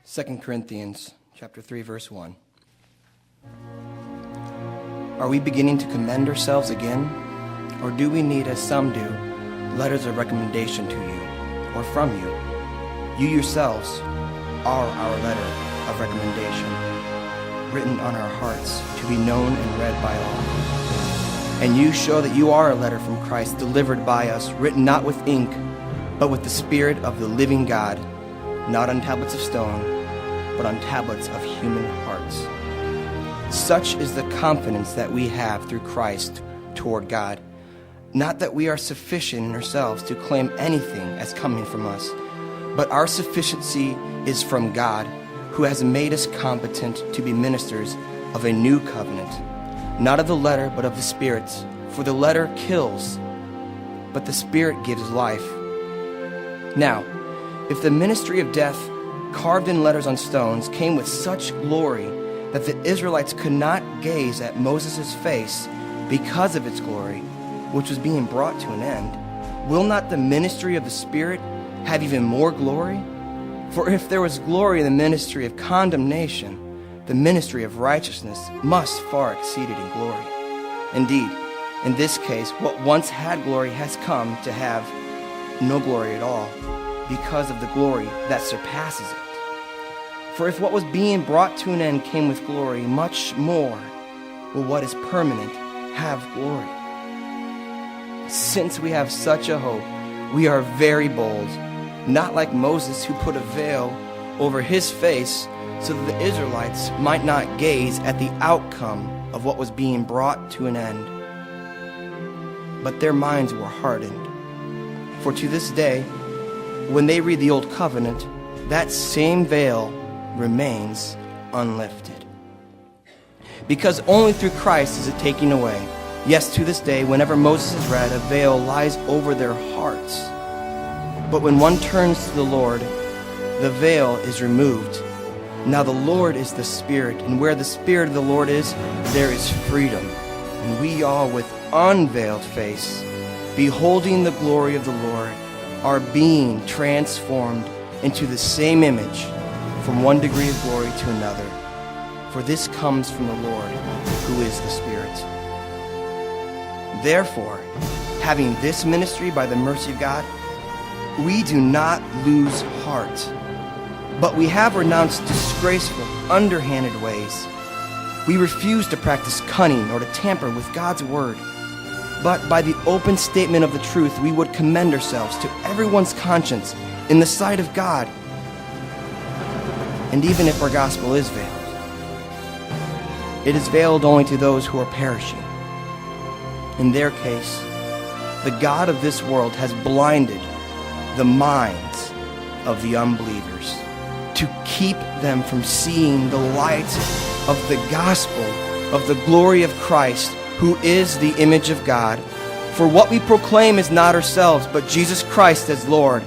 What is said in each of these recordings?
2 Corinthians chapter 3, verse 1. Are we beginning to commend ourselves again? Or do we need, as some do, letters of recommendation to you or from you? You yourselves are our letter of recommendation, written on our hearts to be known and read by all. And you show that you are a letter from Christ, delivered by us, written not with ink, but with the Spirit of the living God, not on tablets of stone, but on tablets of human hearts. Such is the confidence that we have through Christ toward God. Not that we are sufficient in ourselves to claim anything as coming from us, but our sufficiency is from God, who has made us competent to be ministers of a new covenant, not of the letter, but of the Spirit. For the letter kills, but the Spirit gives life. Now, if the ministry of death, carved in letters on stones, came with such glory that the Israelites could not gaze at Moses' face because of its glory, which was being brought to an end, will not the ministry of the Spirit have even more glory? For if there was glory in the ministry of condemnation, the ministry of righteousness must far exceed it in glory. Indeed, in this case, what once had glory has come to have no glory at all, because of the glory that surpasses it. For if what was being brought to an end came with glory, much more will what is permanent have glory. Since we have such a hope, we are very bold, not like Moses, who put a veil over his face so that the Israelites might not gaze at the outcome of what was being brought to an end. But their minds were hardened. For to this day, when they read the Old Covenant, that same veil remains unlifted. Because only through Christ is it taken away. Yes, to this day, whenever Moses is read, a veil lies over their hearts. But when one turns to the Lord, the veil is removed. Now the Lord is the Spirit, and where the Spirit of the Lord is, there is freedom. And we all, with unveiled face, beholding the glory of the Lord, are being transformed into the same image, from one degree of glory to another. For this comes from the Lord, who is the Spirit. Therefore, having this ministry by the mercy of God, we do not lose heart, but we have renounced disgraceful, underhanded ways. We refuse to practice cunning or to tamper with God's word, but by the open statement of the truth, we would commend ourselves to everyone's conscience in the sight of God. And even if our gospel is veiled, it is veiled only to those who are perishing. In their case, the God of this world has blinded the minds of the unbelievers to keep them from seeing the light of the gospel of the glory of Christ, who is the image of God. For what we proclaim is not ourselves, but Jesus Christ as Lord,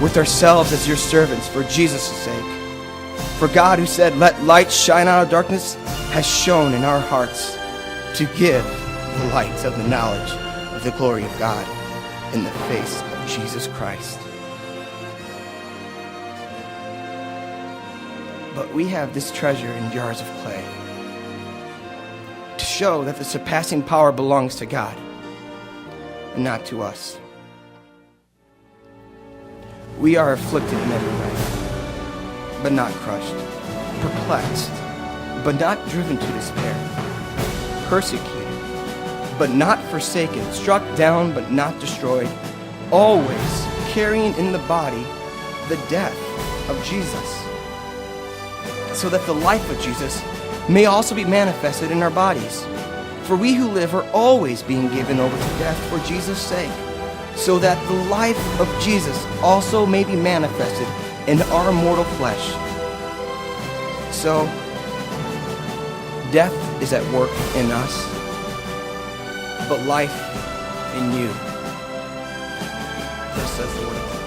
with ourselves as your servants for Jesus' sake. For God, who said, "Let light shine out of darkness," has shone in our hearts to give the light of the knowledge of the glory of God in the face of Jesus Christ. But we have this treasure in jars of clay, to show that the surpassing power belongs to God and not to us. We are afflicted in every way, but not crushed, perplexed, but not driven to despair, persecuted, but not forsaken, struck down, but not destroyed, always carrying in the body the death of Jesus, so that the life of Jesus may also be manifested in our bodies. For we who live are always being given over to death for Jesus' sake, so that the life of Jesus also may be manifested in our mortal flesh. So, death is at work in us, but life in you. Thus says the Word of God.